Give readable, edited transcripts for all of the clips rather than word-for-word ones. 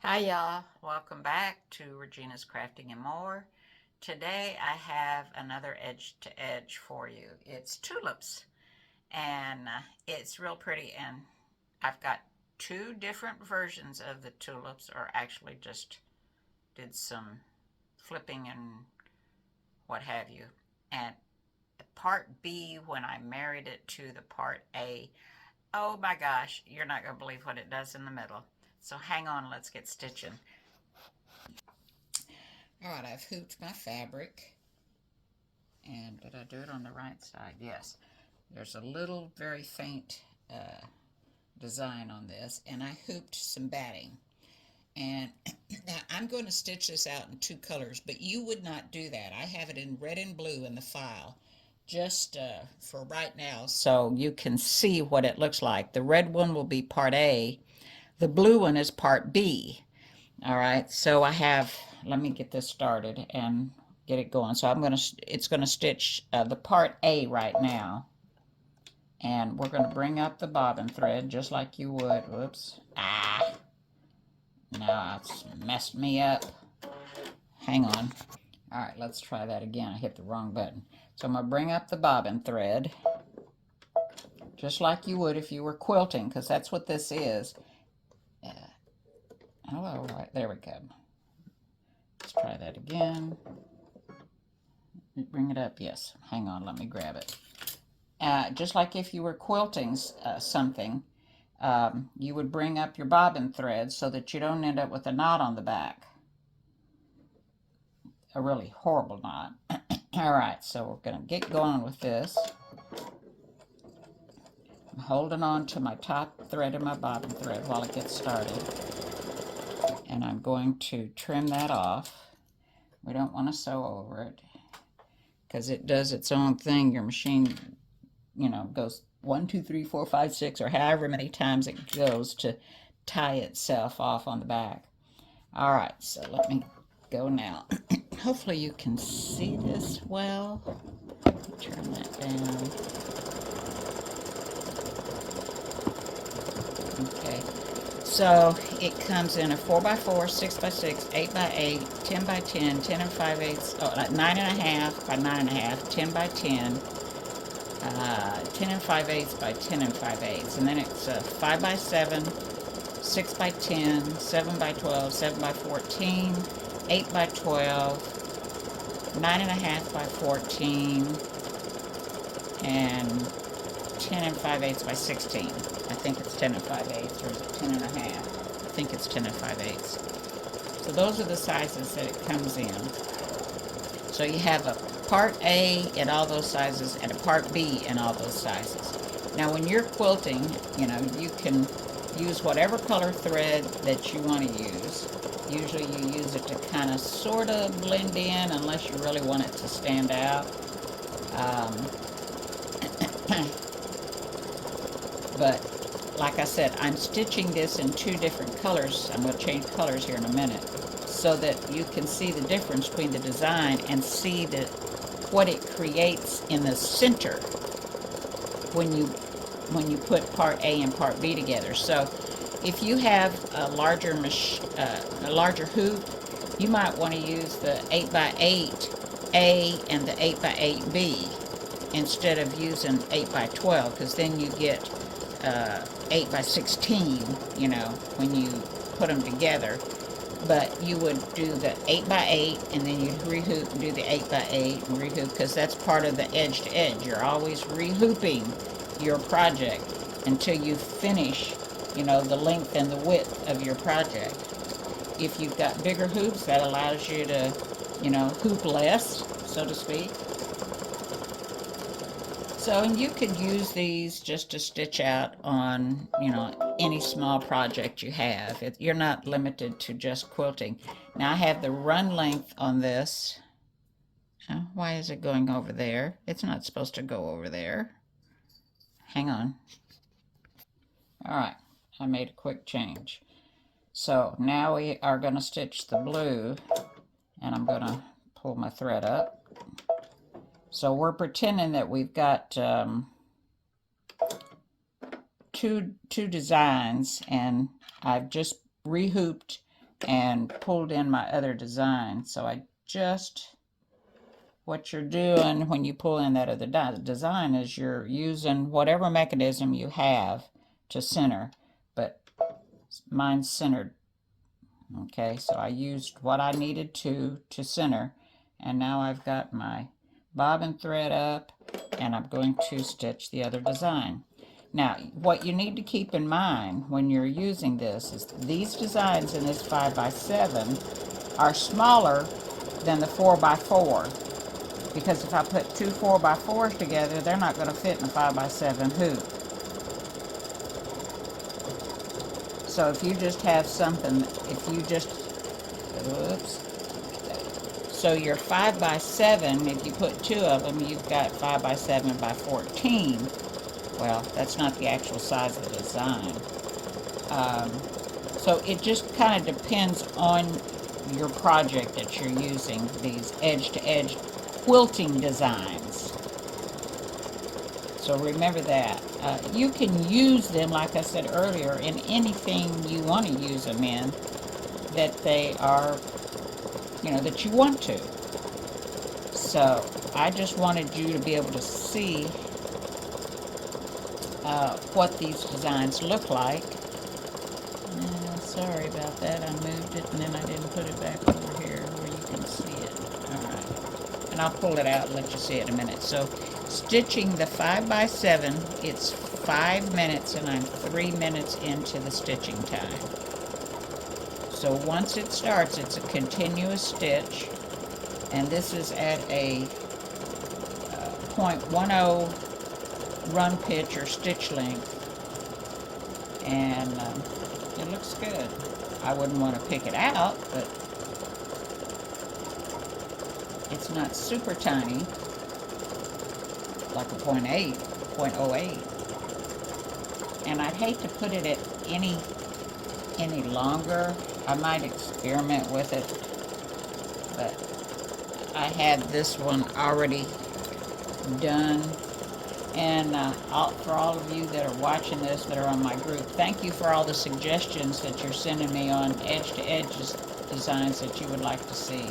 Hi y'all, welcome back to Regina's Crafting and More. Today I have another edge to edge for you. It's tulips and it's real pretty, and I've got two different versions of the tulips, or actually just did some flipping and what have you. And part B, when I married it to the part A, oh my gosh, you're not going to believe what it does in the middle. So hang on, let's get stitching. All right, I've hooped my fabric. And did I do it on the right side? Yes. There's a little, very faint design on this, and I hooped some batting. And now I'm going to stitch this out in two colors, but you would not do that. I have it in red and blue in the file, just for right now, so you can see what it looks like. The red one will be part A. The blue one is part B. All right, so I have, let me get this started and get it going. So it's going to stitch the part A right now. And we're going to bring up the bobbin thread just like you would. Whoops. Now it's messed me up. Hang on. All right, let's try that again. I hit the wrong button. So I'm going to bring up the bobbin thread just like you would if you were quilting, because that's what this is. Hello, right, there we go. Let's try that again. Bring it up, yes. Hang on, let me grab it. Just like if you were quilting something, you would bring up your bobbin thread so that you don't end up with a knot on the back. A really horrible knot. All right, so we're going to get going with this. I'm holding on to my top thread of my bobbin thread while it gets started. And I'm going to trim that off. We don't want to sew over it because it does its own thing. Your machine, goes 1, 2, 3, 4, 5, 6, or however many times it goes to tie itself off on the back. All right, so let me go now. Hopefully you can see this well. Turn that down. Okay, so it comes in a 4x4, 6x6, 8x8, 10x10, 10 and 5/8, like 9.5 by 9.5, 10x10, 10 and 5/8 by 10 and 5/8, and then it's 5x7, 6x10, 7x12, 7x14, 8x12, 9.5 by 14, and 10 and 5/8 by 16. I think it's 10 and 5/8, or is it 10 and a half? I think it's 10 and 5/8. So those are the sizes that it comes in. So you have a part A in all those sizes and a part B in all those sizes. Now when you're quilting, you can use whatever color thread that you want to use. Usually you use it to kind of sort of blend in unless you really want it to stand out. But like I said, I'm stitching this in two different colors. I'm going to change colors here in a minute so that you can see the difference between the design and see what it creates in the center when you put part A and part B together. So if you have a larger hoop, you might want to use the 8x8 A and the 8x8 B instead of using 8x12, because then you get 8x16, when you put them together. But you would do the 8x8 and then you'd rehoop and do the 8x8 and rehoop, because that's part of the edge to edge. You're always rehooping your project until you finish, the length and the width of your project. If you've got bigger hoops, that allows you to, hoop less, so to speak. So, and you could use these just to stitch out on, any small project you have. You're not limited to just quilting. Now I have the run length on this. Why is it going over there? It's not supposed to go over there. Hang on. All right, I made a quick change. So now we are going to stitch the blue, and I'm going to pull my thread up. So we're pretending that we've got two designs, and I've just rehooped and pulled in my other design. So I just, what you're doing when you pull in that other design is you're using whatever mechanism you have to center, but mine's centered. Okay, so I used what I needed to center, and now I've got my bobbin thread up, and I'm going to stitch the other design. Now, what you need to keep in mind when you're using this is these designs in this 5x7 are smaller than the 4x4, because if I put two 4x4s together, they're not going to fit in a 5x7 hoop. So if you just have something, if you just, oops, so your 5x7, if you put two of them, you've got 5x7 by 14. Well, that's not the actual size of the design. So it just kind of depends on your project that you're using these edge-to-edge quilting designs. So remember that. You can use them, like I said earlier, in anything you want to use them in, that they are, you know, that you want to. So I just wanted you to be able to see what these designs look like. Sorry about that. I moved it and then I didn't put it back over here where you can see it. Alright. And I'll pull it out and let you see it in a minute. So stitching the 5x7, it's 5 minutes and I'm 3 minutes into the stitching time. So once it starts, it's a continuous stitch, and this is at a 0.10 run pitch or stitch length, and it looks good. I wouldn't want to pick it out, but it's not super tiny, like a 0.08. And I'd hate to put it at any longer. I might experiment with it, but I had this one already done. And for all of you that are watching this, that are on my group, thank you for all the suggestions that you're sending me on edge-to-edge designs that you would like to see.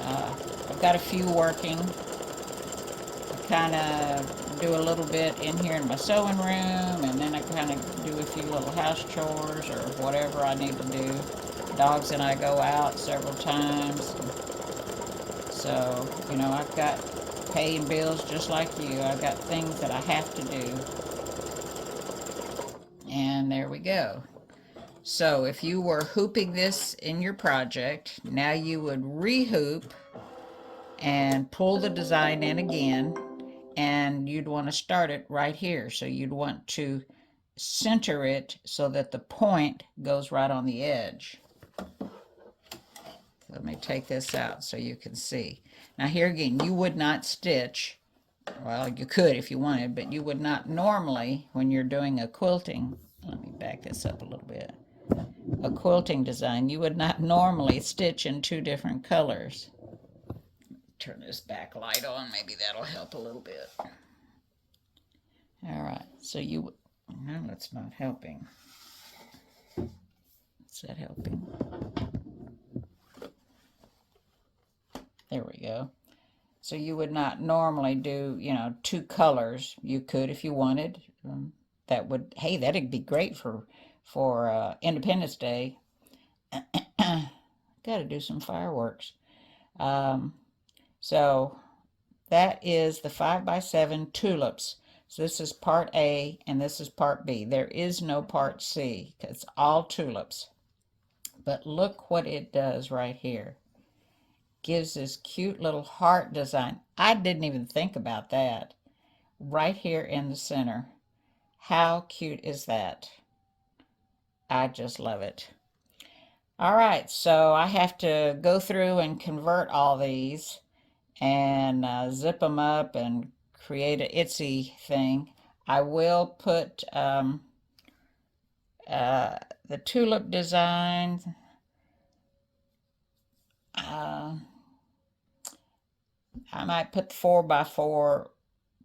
I've got a few working. I kind of do a little bit in here in my sewing room, and then I kind of do a few little house chores or whatever I need to do. Dogs and I go out several times. So, you know, I've got paying bills just like you. I've got things that I have to do. And there we go. So if you were hooping this in your project, now you would re-hoop and pull the design in again, and you'd want to start it right here. So you'd want to center it so that the point goes right on the edge. Let me take this out so you can see. Now here again, you would not stitch, well, you could if you wanted, but you would not normally, when you're doing a quilting, let me back this up a little bit, a quilting design, you would not normally stitch in two different colors. Turn this back light on, maybe that'll help a little bit. All right, so you, no, that's not helping. Is that helping? There we go. So you would not normally do, you know, two colors. You could if you wanted. That would, hey, that'd be great for Independence Day. Got to do some fireworks. So that is the 5x7 tulips. So this is part A and this is part B. There is no part C. It's all tulips. But look what it does right here. Gives this cute little heart design. I didn't even think about that. Right here in the center. How cute is that? I just love it. All right, so I have to go through and convert all these and zip them up and create an Etsy thing. I will put the tulip design. I might put the 4x4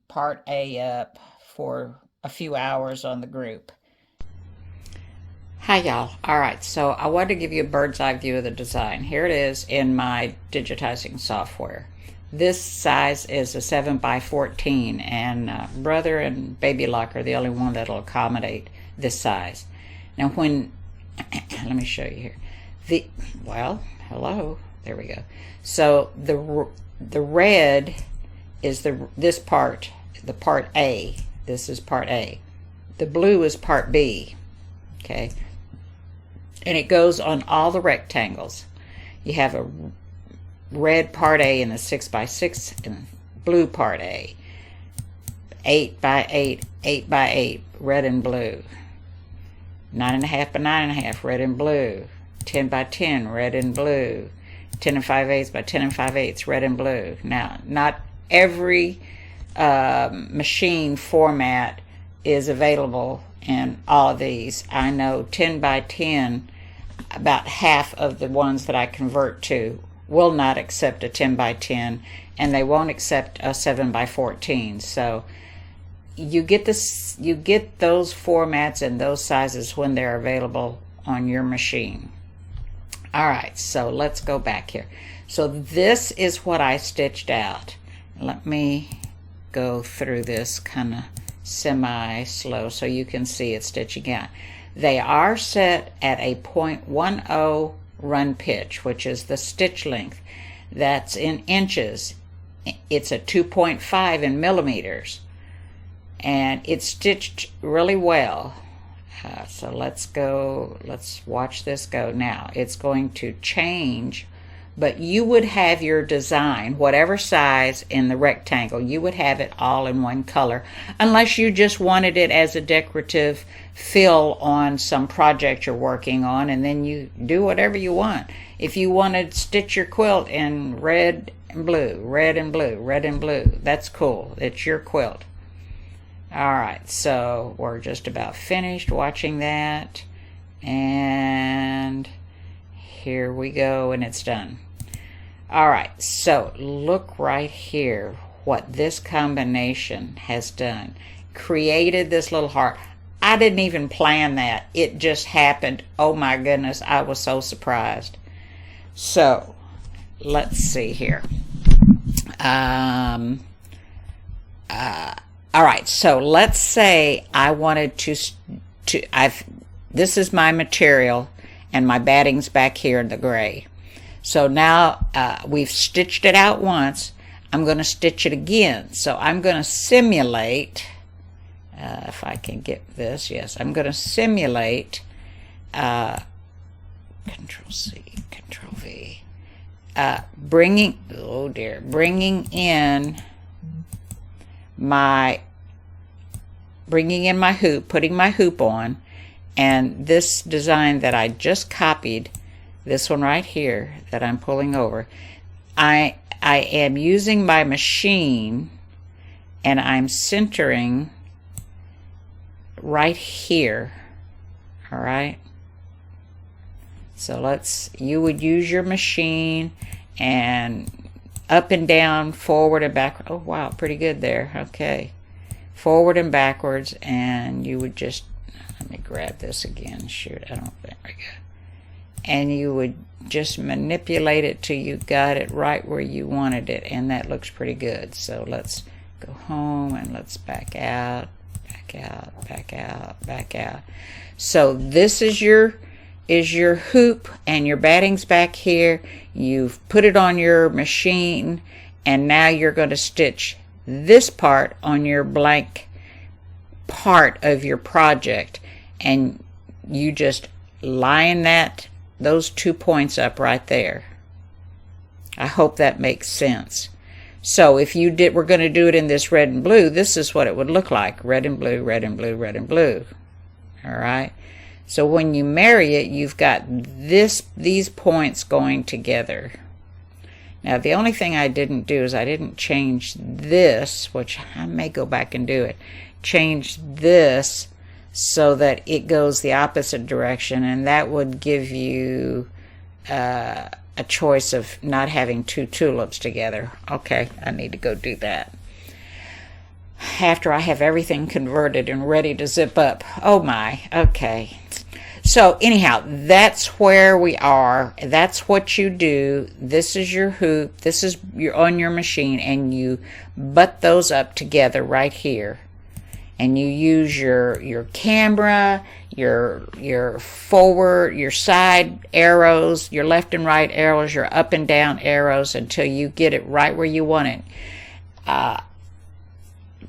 part A up for a few hours on the group. Hi y'all. Alright, so I wanted to give you a bird's eye view of the design. Here it is in my digitizing software. This size is a 7 by 14, and Brother and Baby Lock are the only one that'll accommodate this size. Now when, let me show you here. Well, hello, there we go. So the red is this part, the part A. This is part A. The blue is part B. Okay, and it goes on all the rectangles. You have a red part A in the 6 by 6 and blue part A. 8 by 8, 8 by 8, red and blue. 9.5 by 9.5, red and blue. 10 by 10, red and blue. 10 and 5/8 by 10 and 5/8, red and blue. Now, not every machine format is available in all of these. I know 10 by 10, about half of the ones that I convert to will not accept a 10 by 10, and they won't accept a 7 by 14. So you get those formats and those sizes when they're available on your machine. All right, so let's go back here. So this is what I stitched out. Let me go through this kind of semi-slow so you can see it stitching out. They are set at a 0.10 run pitch, which is the stitch length. That's in inches. It's a 2.5 in millimeters, and it's stitched really well. So let's watch this go. Now it's going to change, but you would have your design, whatever size in the rectangle, you would have it all in one color, unless you just wanted it as a decorative fill on some project you're working on, and then you do whatever you want. If you want to stitch your quilt in red and blue, red and blue, red and blue, that's cool. It's your quilt. Alright, so we're just about finished watching that, and here we go, and it's done. Alright, so look right here what this combination has done. Created this little heart. I didn't even plan that. It just happened. Oh my goodness, I was so surprised. So, let's see here. Alright, so let's say I wanted this is my material, and my batting's back here in the gray. So now we've stitched it out once. I'm going to stitch it again. So I'm going to simulate, if I can get this, yes, I'm going to simulate, Control C, Control V, bringing in my hoop, putting my hoop on, and this design that I just copied, this one right here that I'm pulling over, I am using my machine, and I'm centering right here. All right, so you would use your machine and up and down, forward and back. Oh wow, pretty good there. Okay, forward and backwards, and you would just, let me grab this again. Shoot, there we go. And you would just manipulate it till you got it right where you wanted it, and that looks pretty good. So let's go home and let's back out, back out, back out, back out. So this is your hoop, and your batting's back here. You've put it on your machine, and now you're going to stitch this part on your blank part of your project, and you just line those 2 points up right there. I hope that makes sense. So if we're going to do it in this red and blue, this is what it would look like. Red and blue, red and blue, red and blue. All right. So when you marry it, you've got these points going together. Now the only thing I didn't do is I didn't change this, which I may go back and do it. Change this so that it goes the opposite direction, and that would give you a choice of not having two tulips together. Okay, I need to go do that after I have everything converted and ready to zip up. Oh my, okay. So anyhow, that's where we are. That's what you do. This is your hoop. This is you're on your machine, and you butt those up together right here. And you use your camera, your forward, your side arrows, your left and right arrows, your up and down arrows until you get it right where you want it.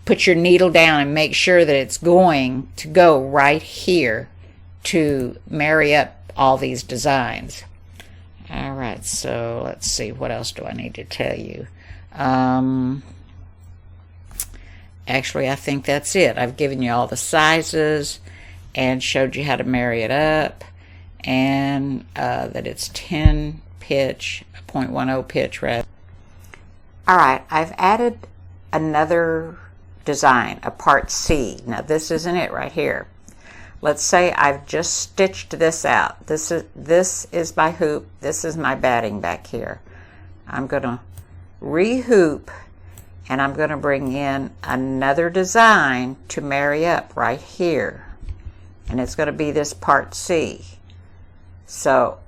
Put your needle down and make sure that it's going to go right here to marry up all these designs. All right, so let's see, what else do I need to tell you? Actually, I think that's it. I've given you all the sizes and showed you how to marry it up, and that it's 10 pitch, 0.10 pitch rather. All right, I've added another design, a part C. Now this isn't it right here. Let's say I've just stitched this out. This is my hoop. This is my batting back here. I'm going to re-hoop, and I'm going to bring in another design to marry up right here. And it's going to be this part C. So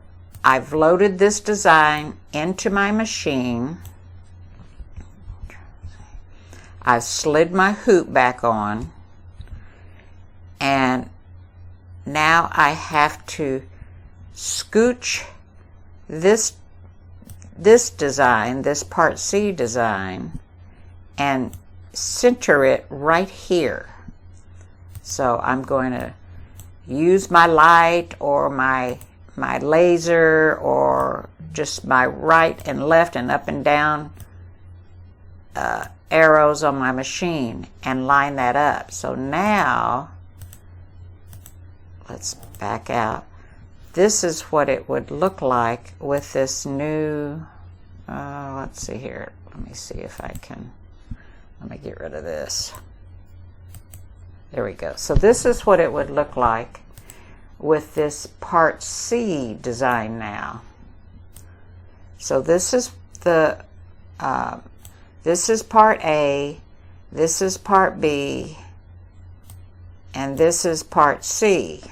I've loaded this design into my machine. I've slid my hoop back on, and now I have to scooch this design, this part C design, and center it right here. So I'm going to use my light or my laser or just my right and left and up and down arrows on my machine and line that up. So now let's back out. This is what it would look like with this new, let's see here. Let me see if I can, let me get rid of this. There we go. So this is what it would look like with this part C design now. So this is the, this is part A, this is part B, and this is part C.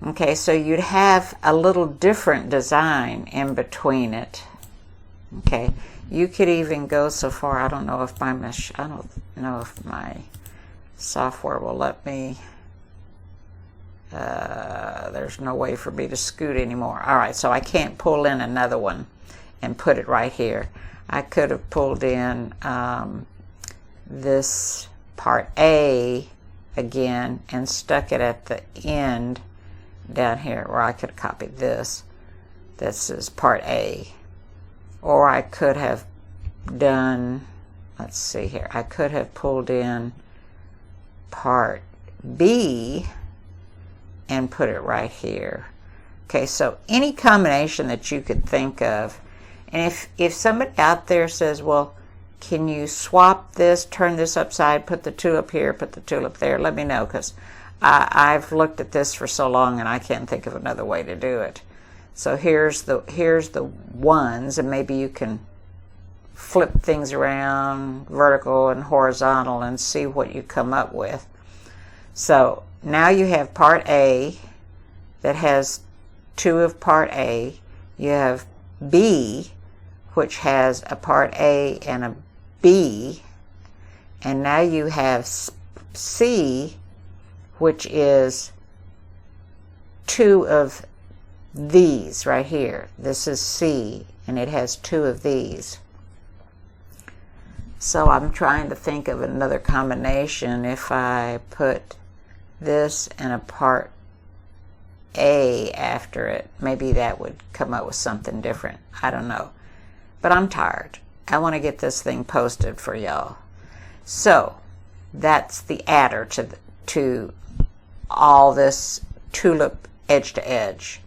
Okay, so you'd have a little different design in between it. Okay, you could even go so far. I don't know if my software will let me. There's no way for me to scoot anymore. All right, so I can't pull in another one and put it right here. I could have pulled in this part A again and stuck it at the end down here, where I could have copied this. This is part A. Or I could have done, let's see here, I could have pulled in part B and put it right here. Okay, so any combination that you could think of. And if somebody out there says, well, can you swap this, turn this upside, put the tulip here, put the tulip there, let me know, because I've looked at this for so long and I can't think of another way to do it. So here's the ones, and maybe you can flip things around vertical and horizontal and see what you come up with. So now you have part A that has two of part A. You have B, which has a part A and a B, and now you have C, which is two of these right here. This is C, and it has two of these. So I'm trying to think of another combination. If I put this and a part A after it, maybe that would come up with something different. I don't know. But I'm tired. I want to get this thing posted for y'all. So that's the adder to all this tulip edge to edge.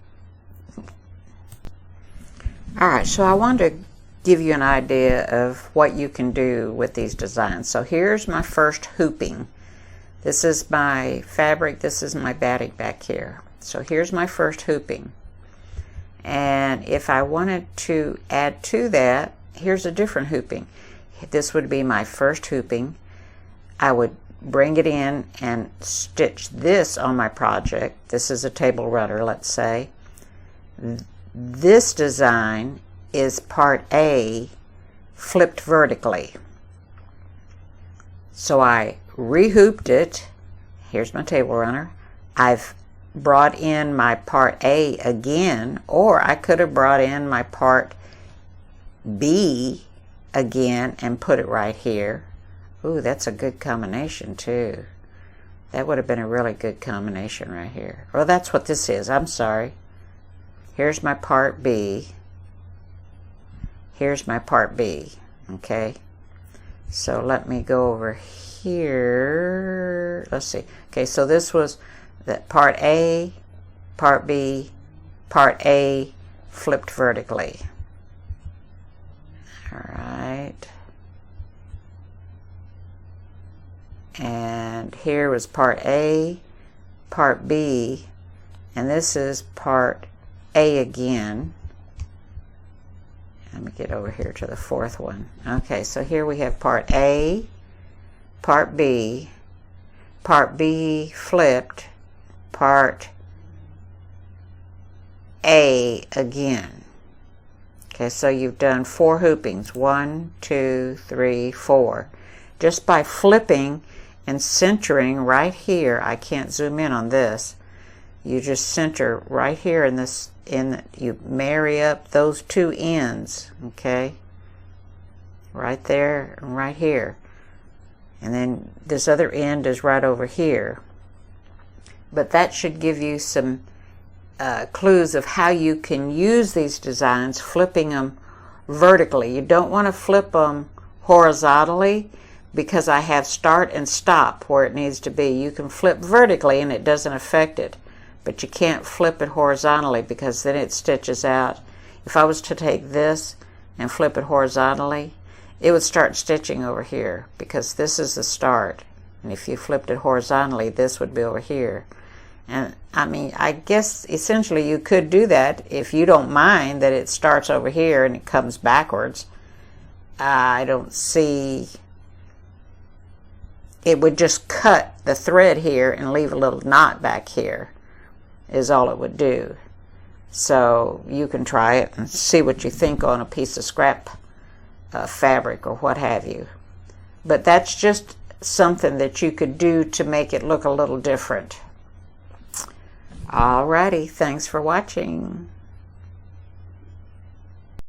Alright, so I wanted to give you an idea of what you can do with these designs. So here's my first hooping. This is my fabric, this is my batting back here. So here's my first hooping. And if I wanted to add to that, here's a different hooping. This would be my first hooping. I would bring it in and stitch this on my project. This is a table runner, let's say. This design is part A flipped vertically. So I rehooped it. Here's my table runner. I've brought in my part A again, or I could have brought in my part B again and put it right here. Ooh, that's a good combination too. That would have been a really good combination right here. Well, that's what this is. I'm sorry. Here's my part B. Here's my part B. Okay. So let me go over here. Let's see. Okay, so this was that part A, part B, part A flipped vertically. All right. And here was part A, part B, and this is part A again. Let me get over here to the fourth one. Okay, so here we have part A, part B flipped, part A again. Okay, so you've done 4 hoopings. 1, 2, 3, 4. Just by flipping and centering right here, I can't zoom in on this. You just center right here in this, you marry up those 2 ends, okay? Right there and right here. And then this other end is right over here. But that should give you some clues of how you can use these designs, flipping them vertically. You don't want to flip them horizontally because I have start and stop where it needs to be. You can flip vertically and it doesn't affect it, but you can't flip it horizontally because then it stitches out. If I was to take this and flip it horizontally, it would start stitching over here because this is the start. And if you flipped it horizontally, this would be over here. And I mean, I guess essentially you could do that if you don't mind that it starts over here and it comes backwards. I don't see, it would just cut the thread here and leave a little knot back here is all it would do. So you can try it and see what you think on a piece of scrap fabric or what have you. But that's just something that you could do to make it look a little different. Alrighty, thanks for watching.